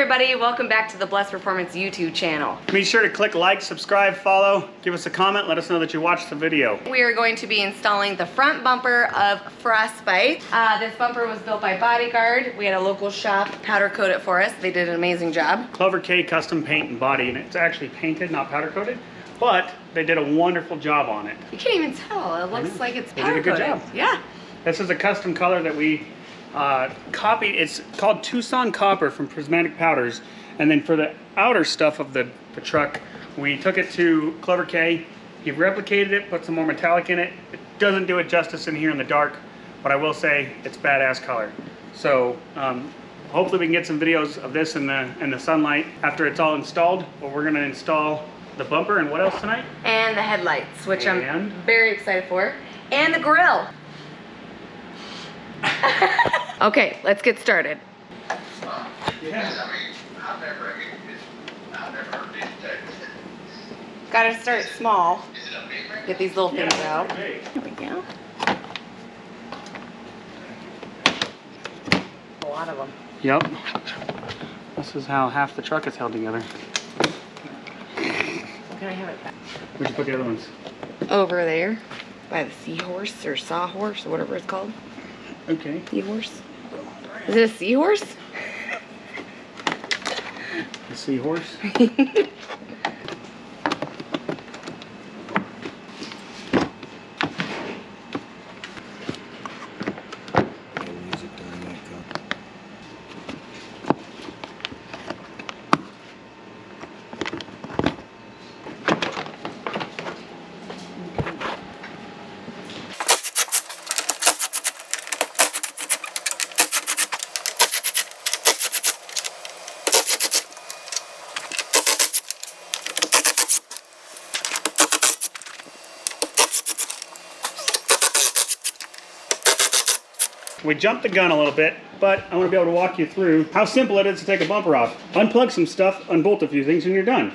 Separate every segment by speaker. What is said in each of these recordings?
Speaker 1: everybody, welcome back to the Blessed Performance YouTube channel.
Speaker 2: Be sure to click like, subscribe, follow, give us a comment, let us know that you watched the video.
Speaker 1: We are going to be installing the front bumper of Frostbite. This bumper was built by Bodyguard. We had a local shop powder coat it for us. They did an amazing job.
Speaker 2: Clover K Custom Paint and Body, and it's actually painted, not powder coated, but they did a wonderful job on it.
Speaker 1: You can't even tell. It looks like it's powder
Speaker 2: They did a good
Speaker 1: coated.
Speaker 2: job.
Speaker 1: Yeah.
Speaker 2: This is a custom color that we copied. It's called Tucson Copper from Prismatic Powders. And then for the outer stuff of the truck, we took it to Clover K. He replicated it, put some more metallic in it. It doesn't do it justice in here in the dark, but I will say it's badass color. So hopefully we can get some videos of this in the sunlight after it's all installed. But we're gonna install the bumper and what else tonight? And
Speaker 1: the headlights, which I'm very excited for. And the grill. Okay, let's get started.
Speaker 2: Yeah.
Speaker 1: Gotta start small. Get these little things out. There we go. A lot of them.
Speaker 2: Yep. This is how half the truck is held together.
Speaker 1: Can I have it back?
Speaker 2: Where'd you put the other ones?
Speaker 1: Over there. By the seahorse or sawhorse or whatever it's called.
Speaker 2: Okay.
Speaker 1: Seahorse. Is it a seahorse?
Speaker 2: The seahorse? We jumped the gun a little bit, but I want to be able to walk you through how simple it is to take a bumper off. Unplug some stuff, unbolt a few things, and you're done.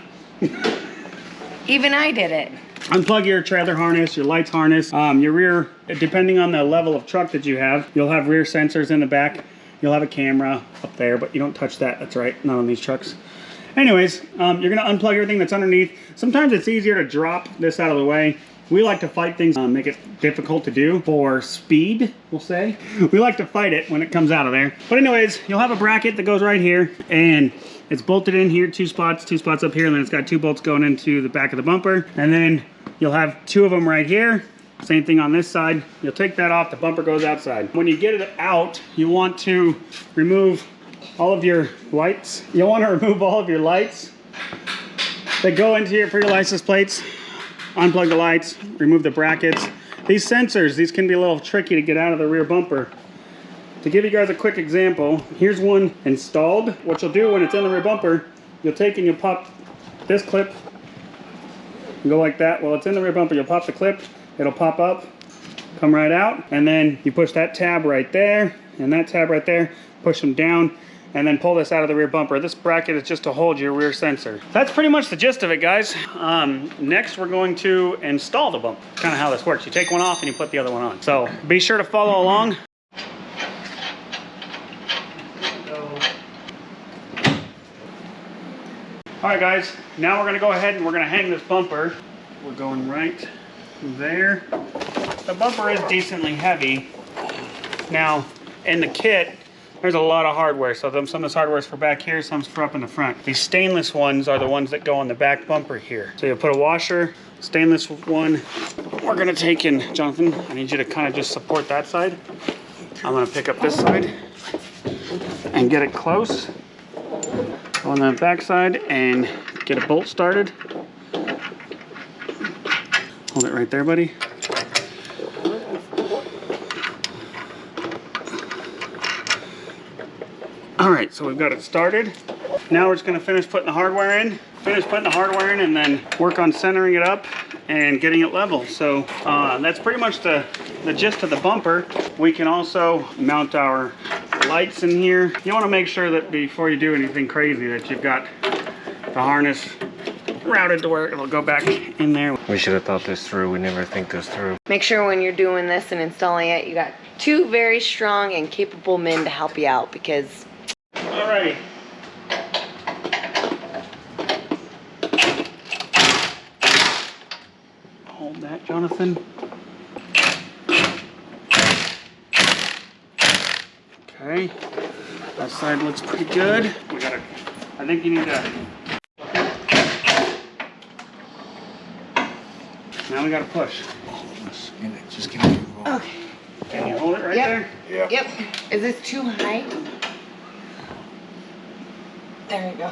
Speaker 1: Even I did it.
Speaker 2: Unplug your trailer harness, your lights harness, your rear, depending on the level of truck that you have, you'll have rear sensors in the back. You'll have a camera up there, but you don't touch that. That's right, not on these trucks. Anyways, you're gonna unplug everything that's underneath. Sometimes it's easier to drop this out of the way. We like to fight things, make it difficult to do for speed, we'll say. We like to fight it when it comes out of there. But anyways, you'll have a bracket that goes right here, and it's bolted in here, two spots up here, and then it's got two bolts going into the back of the bumper. And then you'll have two of them right here. Same thing on this side. You'll take that off, the bumper goes outside. When you get it out, you want to remove all of your lights. You'll want to remove all of your lights that go into your for your license plates. Unplug the lights, remove the brackets. These sensors, these can be a little tricky to get out of the rear bumper. To give you guys a quick example, here's one installed. What you'll do when it's in the rear bumper, you'll take and you'll pop this clip and go like that. While it's in the rear bumper, you'll pop the clip, it'll pop up, come right out, and then you push that tab right there and that tab right there, push them down, and then pull this out of the rear bumper. This bracket is just to hold your rear sensor. That's pretty much the gist of it, guys. Next, we're going to install the bumper. Kind of how this works. You take one off and you put the other one on. So be sure to follow along. All right, guys, now we're gonna go ahead and we're gonna hang this bumper. We're going right there. The bumper is decently heavy. Now, in the kit, there's a lot of hardware. So some of this hardware is for back here, some's for up in the front. These stainless ones are the ones that go on the back bumper here. So you'll put a washer, stainless one. We're gonna take in, Jonathan, I need you to kind of just support that side. I'm gonna pick up this side and get it close on the back side and get a bolt started. Hold it right there, buddy. All right, so we've got it started. Now we're just gonna finish putting the hardware in. And then work on centering it up and getting it level. So that's pretty much the gist of the bumper. We can also mount our lights in here. You wanna make sure that before you do anything crazy that you've got the harness routed to where it'll go back in there.
Speaker 3: We should have thought this through. We never think this through.
Speaker 1: Make sure when you're doing this and installing it, you got two very strong and capable men to help you out because...
Speaker 2: Alrighty. Jonathan. Okay. That side looks pretty good. We gotta, I think you need to. Now we gotta push.
Speaker 4: Just give me a
Speaker 1: Okay.
Speaker 2: Can you hold it right
Speaker 1: Yep.
Speaker 2: there?
Speaker 1: Yep. Is this too high? There you go.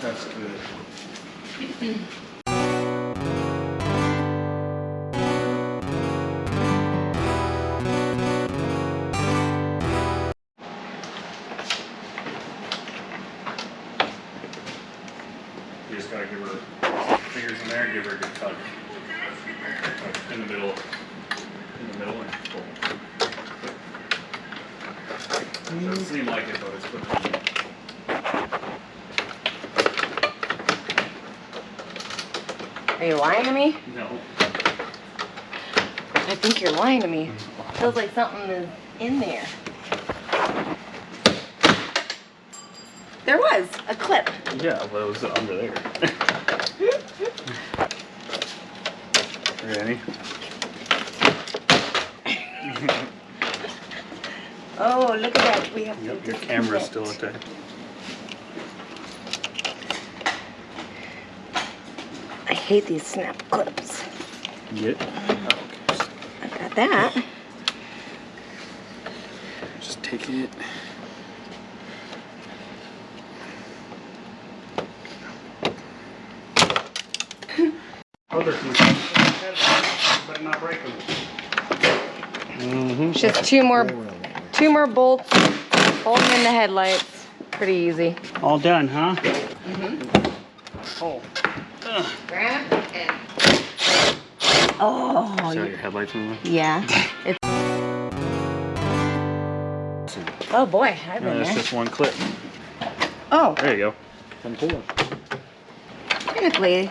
Speaker 4: That's good.
Speaker 2: You just gotta give her fingers in there and give her a good tug. In the middle. In the middle and pull. Doesn't seem like it, but it's good.
Speaker 1: Are you lying to me?
Speaker 2: No.
Speaker 1: I think you're lying to me. Feels like something is in there. There was a clip.
Speaker 2: Yeah, well, it was under there. Ready?
Speaker 1: Oh, look at that. We have
Speaker 2: Yep,
Speaker 1: to
Speaker 2: your camera's still at there.
Speaker 1: I hate these snap clips.
Speaker 2: Get.
Speaker 1: I got that.
Speaker 4: Just taking it.
Speaker 2: Other but not break them.
Speaker 1: It's just two more bolts. Hold them in the headlights. Pretty easy.
Speaker 2: All done, huh? Oh.
Speaker 1: Grab and. Oh.
Speaker 3: See how your headlights moving?
Speaker 1: Yeah. It's. Oh boy, I've been
Speaker 2: That's
Speaker 1: there.
Speaker 2: just one clip.
Speaker 1: Oh,
Speaker 2: There you go. And pull it.
Speaker 1: technically.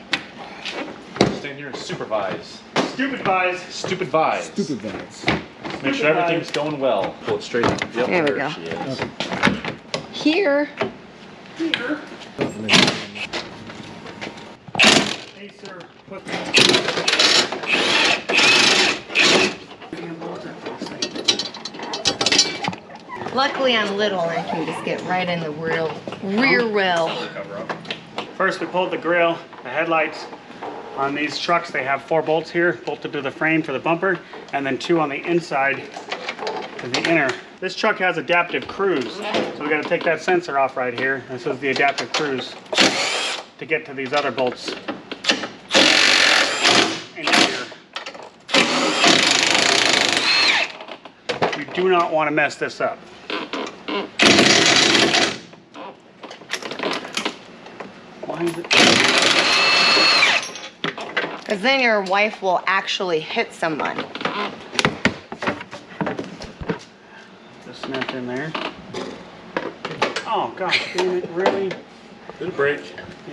Speaker 5: Stand here and supervise.
Speaker 2: Stupid buys.
Speaker 5: Stupid vise.
Speaker 4: Stupid vibes.
Speaker 5: Make sure everything's going well. Pull it straight in. Yep,
Speaker 1: There we go.
Speaker 5: she is.
Speaker 1: Here.
Speaker 2: Hey, sir. Put
Speaker 1: Luckily I'm little and I can just get right in the rear wheel.
Speaker 2: cover up. First, we pulled the grill, the headlights. On these trucks, they have 4 bolts here, bolted to the frame for the bumper, and then 2 on the inside to the inner. This truck has adaptive cruise, so we got to take that sensor off right here. This is the adaptive cruise to get to these other bolts in here. You do not want to mess this up. Why is it?
Speaker 1: Because then your wife will actually hit someone.
Speaker 2: Just snapped in there. Oh gosh, damn it, really?
Speaker 5: Did a break.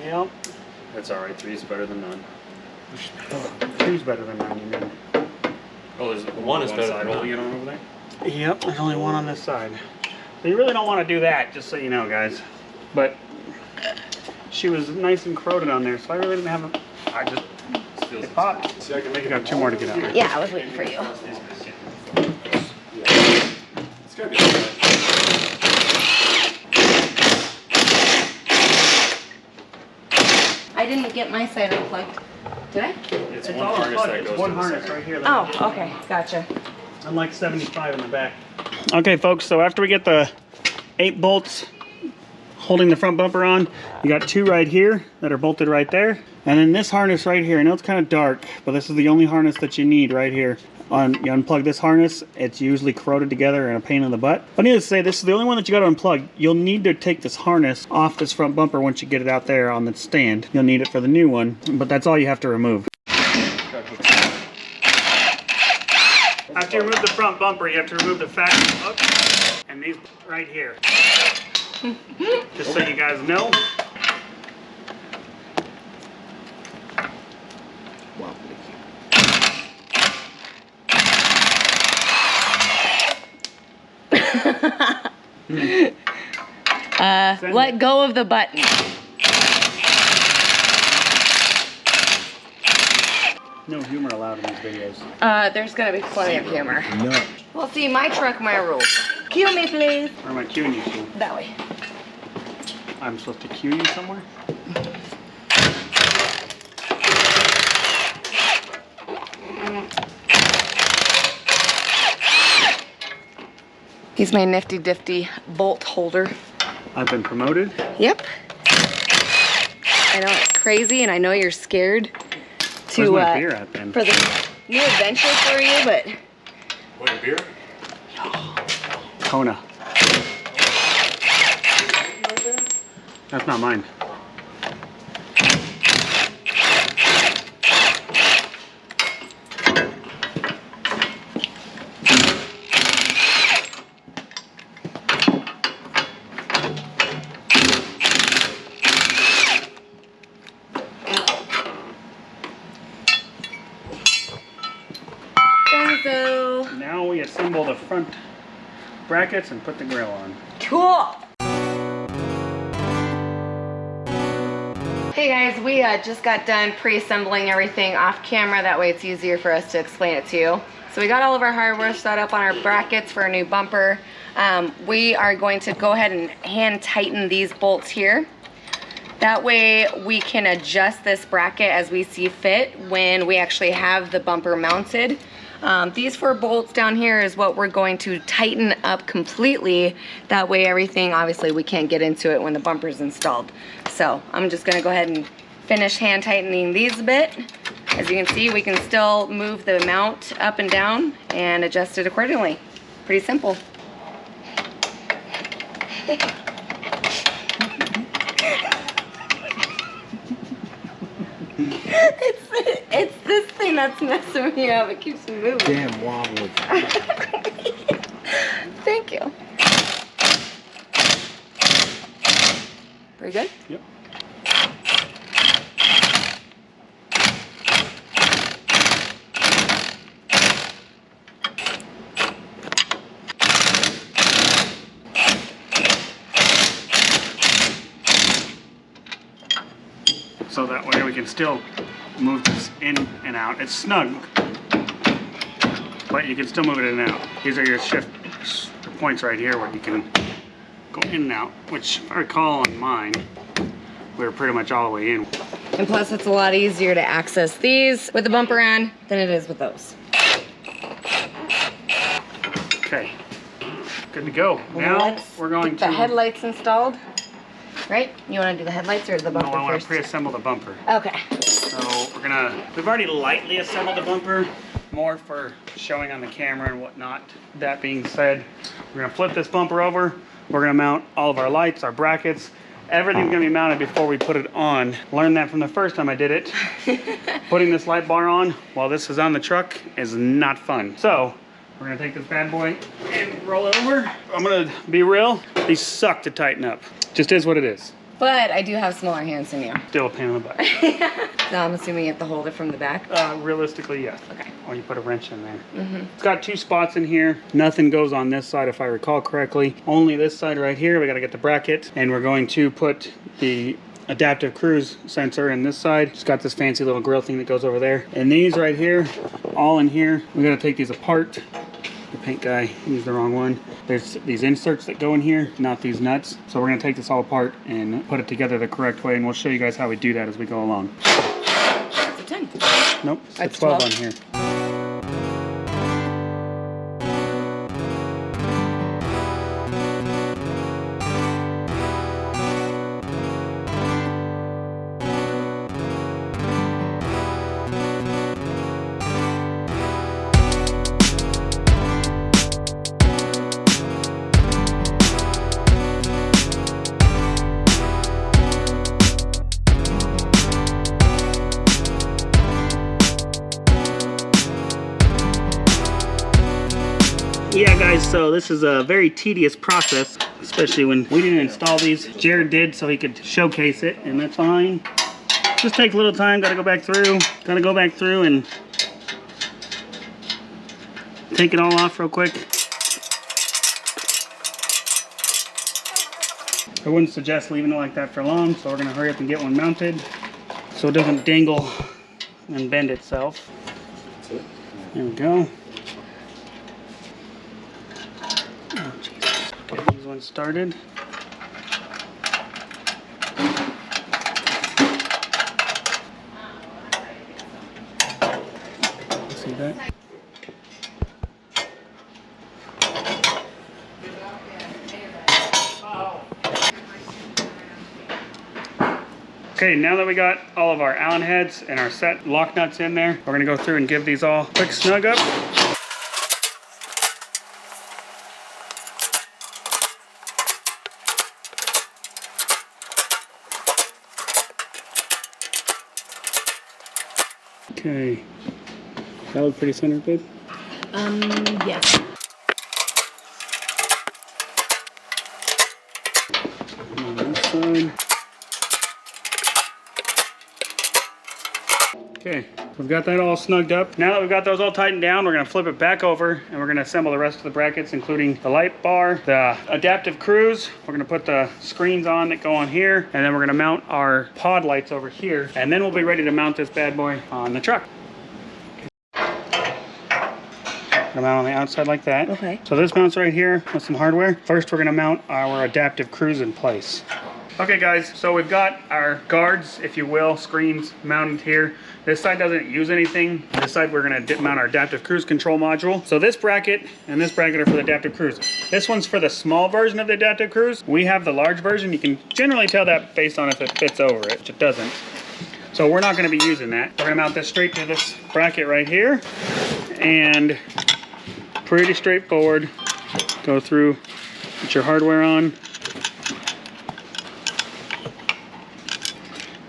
Speaker 2: Yep.
Speaker 5: That's alright. 3's better than none.
Speaker 2: 2's better than 9, you mean?
Speaker 5: Oh, there's one is better than
Speaker 2: holding
Speaker 5: none.
Speaker 2: it on over there? Yep, there's only one on this side. So you really don't want to do that, just so you know, guys. But she was nice and corroded on there, so I really didn't have a... I just... It popped.
Speaker 5: See, I can make
Speaker 2: You got 2 more to get out there.
Speaker 1: Yeah, I was waiting for you.
Speaker 5: It's gotta be alright.
Speaker 1: I didn't get my side unplugged. Did I?
Speaker 5: It's
Speaker 2: It's
Speaker 5: one
Speaker 2: all
Speaker 5: harness
Speaker 2: plugged.
Speaker 5: that
Speaker 2: It's
Speaker 5: goes
Speaker 2: one
Speaker 5: to the
Speaker 2: harness
Speaker 5: center.
Speaker 2: right here.
Speaker 1: Oh, okay, gotcha.
Speaker 2: Unlike 75 in the back. Okay, folks, so after we get the 8 bolts holding the front bumper on, you got 2 right here that are bolted right there. And then this harness right here, I know it's kind of dark, but this is the only harness that you need right here. You unplug this harness, it's usually corroded together and a pain in the butt. But needless to say, this is the only one that you got to unplug. You'll need to take this harness off this front bumper once you get it out there on the stand. You'll need it for the new one, but that's all you have to remove. After you remove the front bumper, you have to remove the factory hook and these right here. Just so you guys know.
Speaker 1: let go of the button.
Speaker 2: No humor allowed in these videos.
Speaker 1: There's gonna be plenty of humor.
Speaker 4: No.
Speaker 1: Well, see, my truck, my rules. Cue me, please.
Speaker 2: Where am I cueing you to?
Speaker 1: That way.
Speaker 2: I'm supposed to cue you somewhere?
Speaker 1: He's my nifty difty bolt holder.
Speaker 2: I've been promoted.
Speaker 1: Yep. I know it's crazy, and I know you're scared to
Speaker 2: Where's my beer at then?
Speaker 1: for the new adventure for you, but
Speaker 5: What, a beer?
Speaker 2: Kona. That's not mine.
Speaker 1: Benzo.
Speaker 2: Now we assemble the front brackets and put the grill on.
Speaker 1: Cool. Hey guys, we just got done pre-assembling everything off camera. That way it's easier for us to explain it to you. So we got all of our hardware set up on our brackets for a new bumper. We are going to go ahead and hand tighten these bolts here. That way we can adjust this bracket as we see fit when we actually have the bumper mounted. These 4 bolts down here is what we're going to tighten up completely. That way everything, obviously we can't get into it when the bumper's installed. So I'm just gonna go ahead and finish hand tightening these a bit. As you can see, we can still move the mount up and down and adjust it accordingly. Pretty simple. It's this thing that's messing me up. It keeps me moving.
Speaker 4: Damn wobbly.
Speaker 1: Thank you. Very good?
Speaker 2: Yep. So that way we can still move this in and out. It's snug, but you can still move it in and out. These are your shift points right here where you can go in and out, which if I recall on mine, we were pretty much all the way in.
Speaker 1: And plus it's a lot easier to access these with the bumper on than it is with those.
Speaker 2: Okay, good to go.
Speaker 1: Well,
Speaker 2: Now
Speaker 1: let's
Speaker 2: we're going
Speaker 1: get the
Speaker 2: to...
Speaker 1: headlights installed. Right? You want to do the headlights or the bumper
Speaker 2: No, I want
Speaker 1: first?
Speaker 2: to pre-assemble the bumper.
Speaker 1: Okay.
Speaker 2: So we've already lightly assembled the bumper, more for showing on the camera and whatnot. That being said, we're gonna flip this bumper over. We're gonna mount all of our lights, our brackets. Everything's gonna be mounted before we put it on. Learned that from the first time I did it. Putting this light bar on while this is on the truck is not fun. So we're gonna take this bad boy and roll it over. I'm gonna be real, these suck to tighten up. Just is what it is.
Speaker 1: But I do have smaller hands than you.
Speaker 2: Still a pain in the butt.
Speaker 1: So I'm assuming you have to hold it from the back.
Speaker 2: Realistically, yes.
Speaker 1: Okay.
Speaker 2: Or you put a wrench in there. It's got 2 spots in here. Nothing goes on this side if I recall correctly. Only this side right here. We got to get the bracket. And we're going to put the adaptive cruise sensor in this side. It's got this fancy little grill thing that goes over there. And these right here, all in here. We got to take these apart. The paint guy used the wrong one. There's these inserts that go in here, not these nuts. So we're gonna take this all apart and put it together the correct way, and we'll show you guys how we do that as we go along.
Speaker 1: That's a 10.
Speaker 2: Nope, it's
Speaker 1: That's
Speaker 2: 12
Speaker 1: 12.
Speaker 2: on here. Yeah guys, so this is a very tedious process, especially when we didn't install these. Jared did so he could showcase it, and that's fine. Just takes a little time, gotta go back through and take it all off real quick. I wouldn't suggest leaving it like that for long, so we're gonna hurry up and get one mounted so it doesn't dangle and bend itself. There we go. Oh, Jesus. Get these ones started. See that? Okay, now that we got all of our Allen heads and our set lock nuts in there, we're gonna go through and give these all a quick snug up. Okay, that look pretty centered, babe?
Speaker 1: Yes.
Speaker 2: On this side. Okay, we've got that all snugged up. Now that we've got those all tightened down, we're gonna flip it back over and we're gonna assemble the rest of the brackets, including the light bar, the adaptive cruise. We're gonna put the screens on that go on here, and then we're gonna mount our pod lights over here, and then we'll be ready to mount this bad boy on the truck. Gonna mount on the outside like that.
Speaker 1: Okay.
Speaker 2: So this mounts right here with some hardware. First, we're gonna mount our adaptive cruise in place. Okay guys, so we've got our guards, if you will, screens mounted here. This side doesn't use anything. This side we're gonna mount our adaptive cruise control module. So this bracket and this bracket are for the adaptive cruise. This one's for the small version of the adaptive cruise. We have the large version. You can generally tell that based on if it fits over it, which it doesn't. So we're not gonna be using that. We're gonna mount this straight to this bracket right here. And pretty straightforward. Go through, put your hardware on.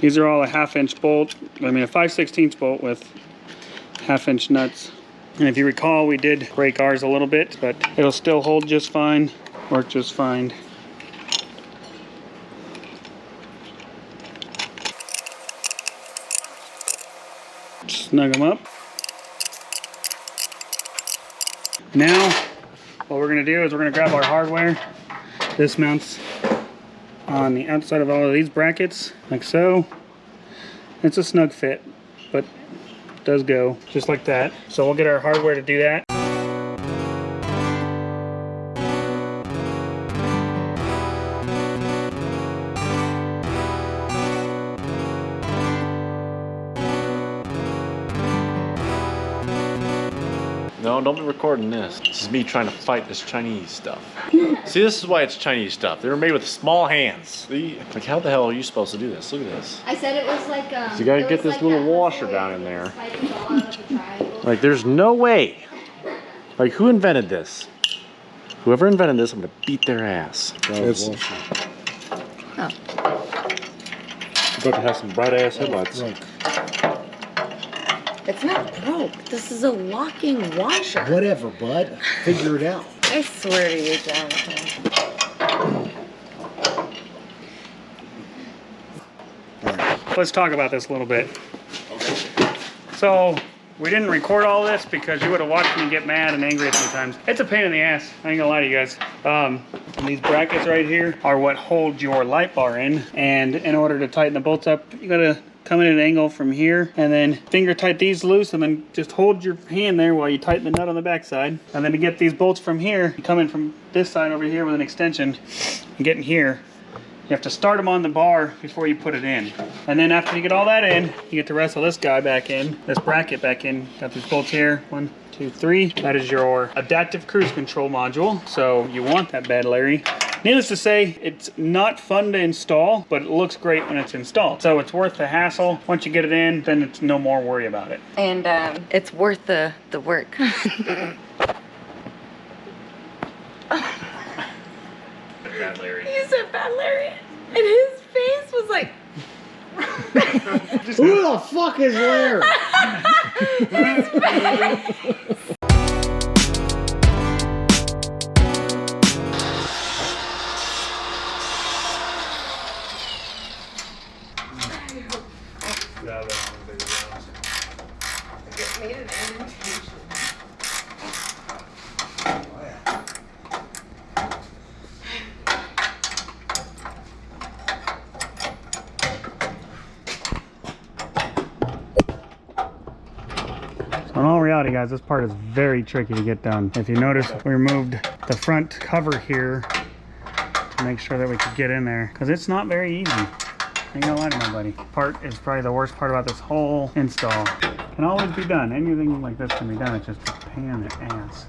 Speaker 2: These are all a 1/2" bolt, a 5/16 bolt with 1/2" nuts. And if you recall, we did break ours a little bit, but it'll still hold just fine, work just fine. Snug them up. Now, what we're gonna do is we're gonna grab our hardware. This mounts on the outside of all of these brackets, like so. It's a snug fit, but it does go just like that. So we'll get our hardware to do that.
Speaker 5: No, don't be recording this. This is me trying to fight this Chinese stuff. See, this is why it's Chinese stuff. They were made with small hands. See? Like, how the hell are you supposed to do this? Look at this.
Speaker 6: I said it was like
Speaker 5: So you gotta get this little washer down in there. Like, there's no way. Like, who invented this? Whoever invented this, I'm gonna beat their ass.
Speaker 4: It's
Speaker 1: Oh.
Speaker 5: About to have some bright ass headlights.
Speaker 4: like,
Speaker 1: It's not broke. This is a locking washer.
Speaker 4: whatever, bud. Figure it out.
Speaker 1: I swear to you, Jonathan.
Speaker 2: Let's talk about this a little bit. So, we didn't record all this because you would have watched me get mad and angry a few times. It's a pain in the ass, I ain't gonna lie to you guys. These brackets right here are what hold your light bar in, and in order to tighten the bolts up, you gotta come in at an angle from here, and then finger tight these loose, and then just hold your hand there while you tighten the nut on the back side. And then to get these bolts from here, you come in from this side over here with an extension and get in here. You have to start them on the bar before you put it in. And then after you get all that in, you get to wrestle this guy back in, this bracket back in. Got these bolts here, 1, 2, 3. That is your adaptive cruise control module. So you want that bad, Larry. Needless to say, it's not fun to install, but it looks great when it's installed. So it's worth the hassle. Once you get it in, then it's no more worry about it.
Speaker 1: And it's worth the work.
Speaker 2: Bad Larry.
Speaker 1: You said bad Larry, and his face was like.
Speaker 4: Who the fuck is Larry?
Speaker 1: Made an indentation.
Speaker 2: reality, guys, this part is very tricky to get done. If you notice, we removed the front cover here to make sure that we could get in there, because it's not very easy. Ain't gonna lie to nobody. Part is probably the worst part about this whole install. Can always be done. Anything like this can be done. It's just a pain in the ass.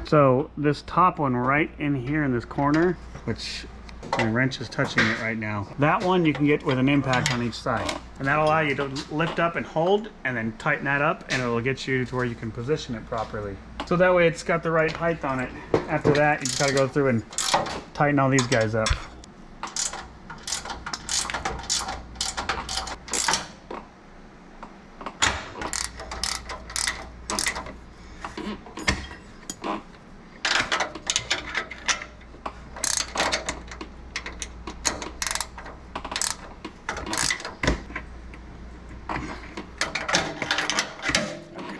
Speaker 2: So this top one right in here in this corner, which my wrench is touching it right now. That one you can get with an impact on each side. And that'll allow you to lift up and hold and then tighten that up, and it'll get you to where you can position it properly. So that way it's got the right height on it. After that, you just gotta go through and tighten all these guys up.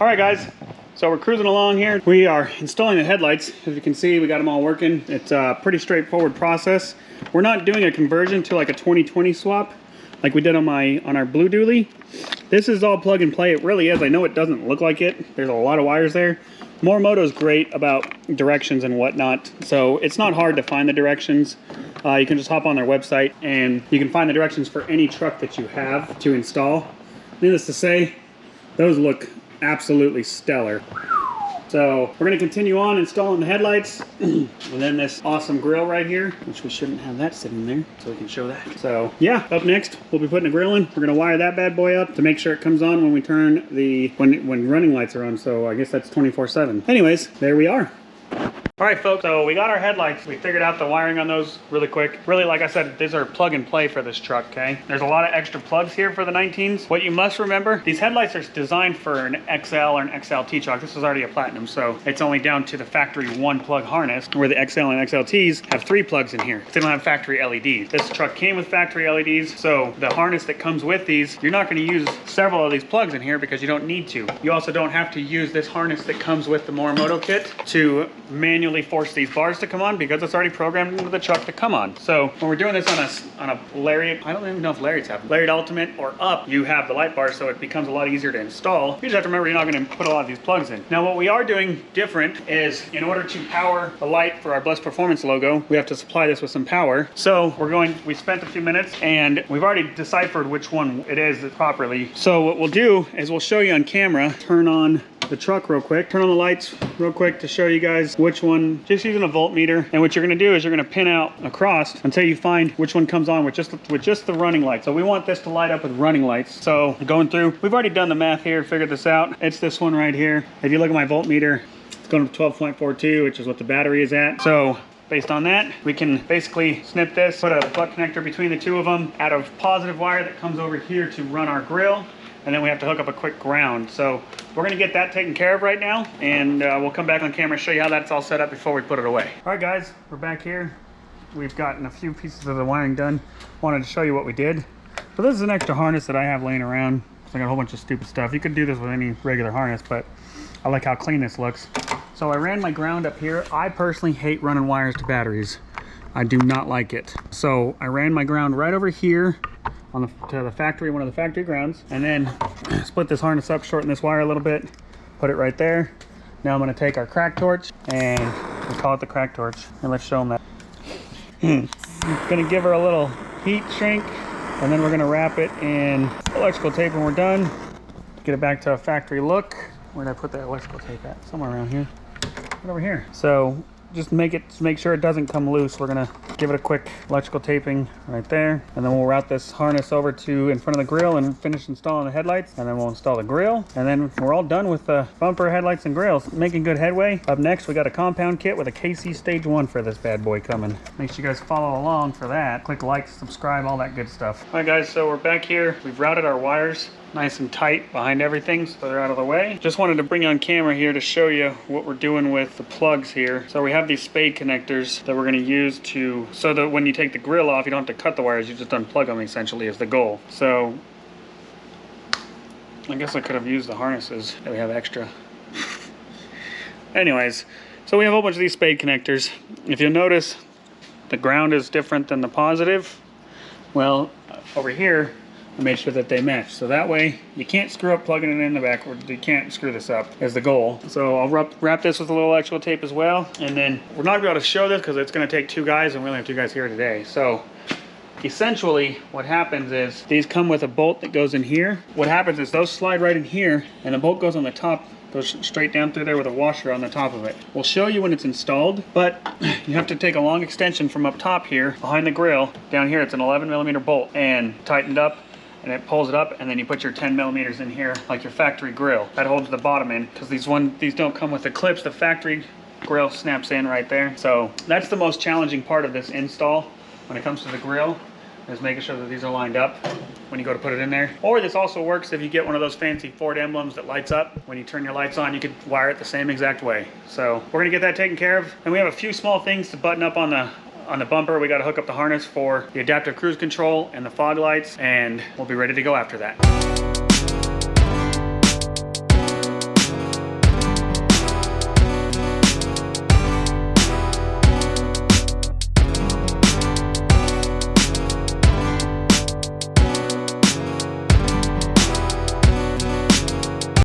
Speaker 2: All right, guys, so we're cruising along here. We are installing the headlights. As you can see, we got them all working. It's a pretty straightforward process. We're not doing a conversion to like a 20/20 swap like we did on our blue dually. This is all plug and play. It really is. I know it doesn't look like it. There's a lot of wires there. Morimoto is great about directions and whatnot, so it's not hard to find the directions. You can just hop on their website and you can find the directions for any truck that you have to install. Needless to say, those look absolutely stellar. So we're going to continue on installing the headlights and then this awesome grill right here, which we shouldn't have that sitting there, so we can show that. So yeah, up next we'll be putting a grill in. We're going to wire that bad boy up to make sure it comes on when we turn the when running lights are on, so I guess that's 24/7. Anyways, there we are. All right, folks, so we got our headlights. We figured out the wiring on those really quick. Really, like I said, these are plug and play for this truck, okay? There's a lot of extra plugs here for the 19s. What you must remember, these headlights are designed for an XL or an XLT truck. This is already a Platinum, so it's only down to the factory 1-plug harness, where the XL and XLTs have 3 plugs in here. They don't have factory LEDs. This truck came with factory LEDs, so the harness that comes with these, you're not gonna use several of these plugs in here because you don't need to. You also don't have to use this harness that comes with the Morimoto kit to manually force these bars to come on, because it's already programmed into the truck to come on. So when we're doing this on a Lariat, I don't even know if Lariats have Lariat Ultimate or up, you have the light bars, so it becomes a lot easier to install. You just have to remember you're not going to put a lot of these plugs in. Now what we are doing different is, in order to power the light for our Bless Performance logo, we have to supply this with some power. So we spent a few minutes and we've already deciphered which one it is properly. So what we'll do is we'll show you on camera, turn on the truck real quick, turn on the lights real quick to show you guys which one, just using a voltmeter. And what you're gonna do is you're gonna pin out across until you find which one comes on with just the running lights. So we want this to light up with running lights. So going through, we've already done the math here, figured this out. It's this one right here. If you look at my voltmeter, it's going to 12.42, which is what the battery is at. So based on that, we can basically snip this, put a butt connector between the two of them, add a positive wire that comes over here to run our grill, and then we have to hook up a quick ground. So we're gonna get that taken care of right now, and we'll come back on camera and show you how that's all set up before we put it away. All right, guys, we're back here. We've gotten a few pieces of the wiring done. Wanted to show you what we did. So this is an extra harness that I have laying around. So I got a whole bunch of stupid stuff. You could do this with any regular harness, but I like how clean this looks. So I ran my ground up here. I personally hate running wires to batteries. I do not like it. So I ran my ground right over here to the factory, one of the factory grounds, and then split this harness up, shorten this wire a little bit, put it right there. Now I'm going to take our crack torch, and we call it the crack torch, and let's show them that. Going to give her a little heat shrink, and then we're going to wrap it in electrical tape when we're done. Get it back to a factory look. Where did I put that electrical tape at? Somewhere around here. Right over here. So just make sure it doesn't come loose. We're gonna give it a quick electrical taping right there, and then we'll route this harness over to in front of the grill and finish installing the headlights, and then we'll install the grill, and then we're all done with the bumper, headlights, and grills. Making good headway. Up next, we got a compound kit with a KC Stage 1 for this bad boy coming. Make sure you guys follow along for that. Click like, subscribe, all that good stuff. All right, guys, so we're back here. We've routed our wires nice and tight behind everything, so they're out of the way. Just wanted to bring you on camera here to show you what we're doing with the plugs here. So we have these spade connectors that we're going to use so that when you take the grill off, you don't have to cut the wires, you just unplug them essentially is the goal. So I guess I could have used the harnesses that we have extra. Anyways, so we have a whole bunch of these spade connectors. If you'll notice, the ground is different than the positive. Well, over here, I made sure that they mesh. So that way, you can't screw up plugging it in the back. You can't screw this up is the goal. So I'll wrap this with a little electrical tape as well. And then we're not gonna be able to show this because it's gonna take 2 guys and we only have 2 guys here today. So essentially what happens is these come with a bolt that goes in here. What happens is those slide right in here and the bolt goes on the top, goes straight down through there with a washer on the top of it. We'll show you when it's installed, but you have to take a long extension from up top here behind the grill. Down here it's an 11mm bolt and tightened up, and it pulls it up, and then you put your 10mm in here like your factory grill. That holds the bottom in because these don't come with the clips. The factory grill snaps in right there. So that's the most challenging part of this install when it comes to the grill, is making sure that these are lined up when you go to put it in there. Or this also works if you get one of those fancy Ford emblems that lights up. When you turn your lights on, you can wire it the same exact way. So we're gonna get that taken care of. And we have a few small things to button up on the bumper. We got to hook up the harness for the adaptive cruise control and the fog lights, and we'll be ready to go after that.